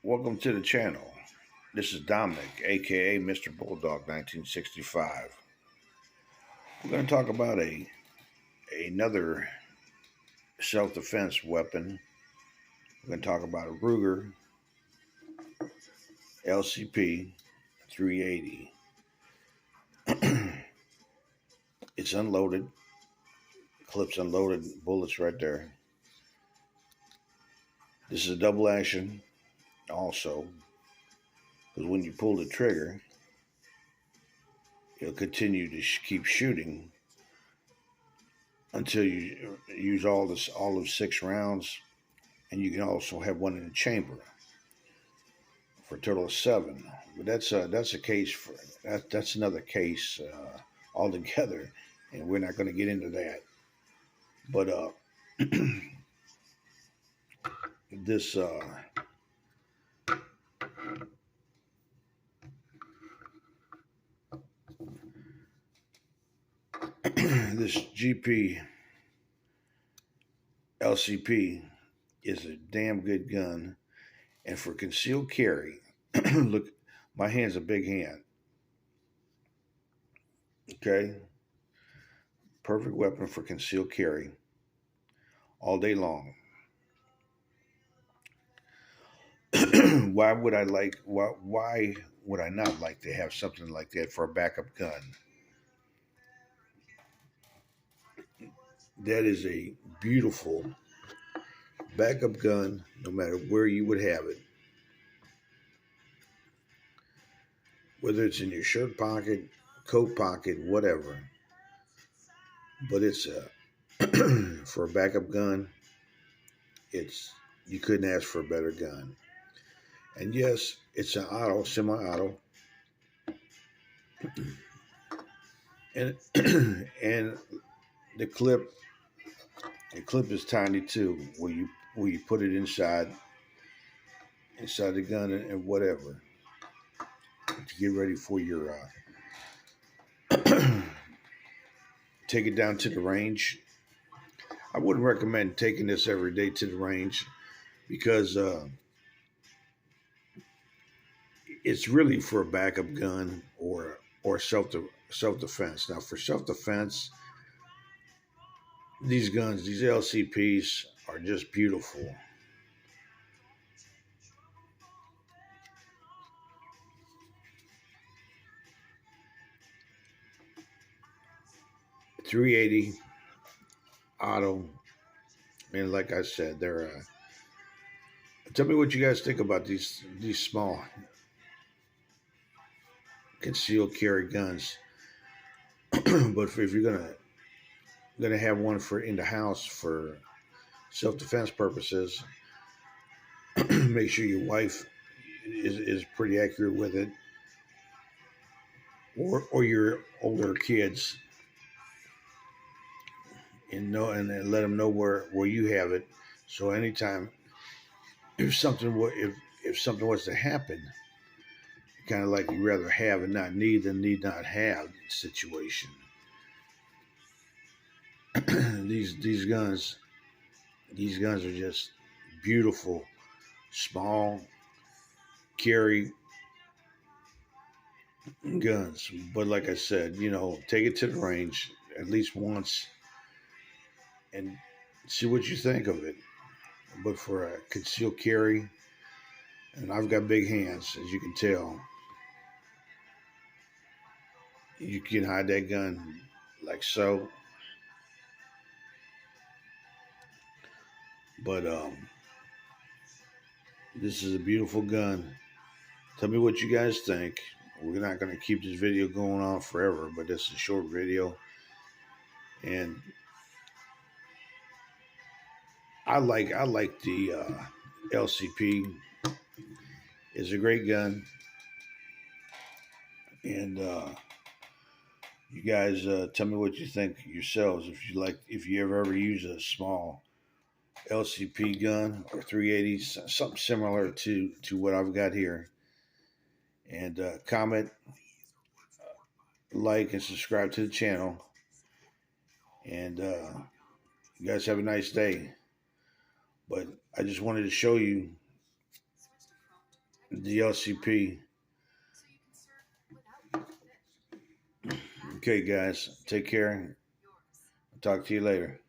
Welcome to the channel. This is Dominic, aka Mr. Bulldog 1965. We're going to talk about another self-defense weapon. We're going to talk about a Ruger LCP 380. It's unloaded, clips unloaded, bullets right there. This is a double action also, because when you pull the trigger, it'll continue to keep shooting until you use all of 6 rounds, and you can also have one in the chamber for a total of 7. But that's a case for that's another case altogether, and we're not going to get into that. But this this GP LCP is a damn good gun, and for concealed carry, look, my hand's a big hand. Okay, perfect weapon for concealed carry all day long. Why would I like? Why would I not like to have something like that for a backup gun? That is a beautiful backup gun, no matter where you would have it. Whether it's in your shirt pocket, coat pocket, whatever. But it's for a backup gun, you couldn't ask for a better gun. And yes, it's an auto, semi-auto. And and the clip is tiny too, where you put it inside the gun and whatever to get ready for your take it down to the range. I wouldn't recommend taking this every day to the range because it's really for a backup gun or self defense. Now, for self defense, these guns, these LCPs, are just beautiful. .380 auto, and like I said, they're. Tell me what you guys think about these small concealed carry guns. But if you're gonna have one for in the house for self defense purposes, make sure your wife is pretty accurate with it, or your older kids, and let them know where you have it. So anytime if something was to happen, kind of like you rather have and not need than need not have situation. these guns are just beautiful, small carry guns. But like I said, take it to the range at least once and see what you think of it. But for a concealed carry, and I've got big hands, as you can tell, you can hide that gun like so. But this is a beautiful gun. Tell me what you guys think. We're not going to keep this video going on forever, but this is a short video. And I like the LCP. It's a great gun. And you guys tell me what you think yourselves. If you ever use a small LCP gun or 380, something similar to what I've got here. And comment, like, and subscribe to the channel. And you guys have a nice day. But I just wanted to show you the LCP. Okay, guys, take care. I'll talk to you later.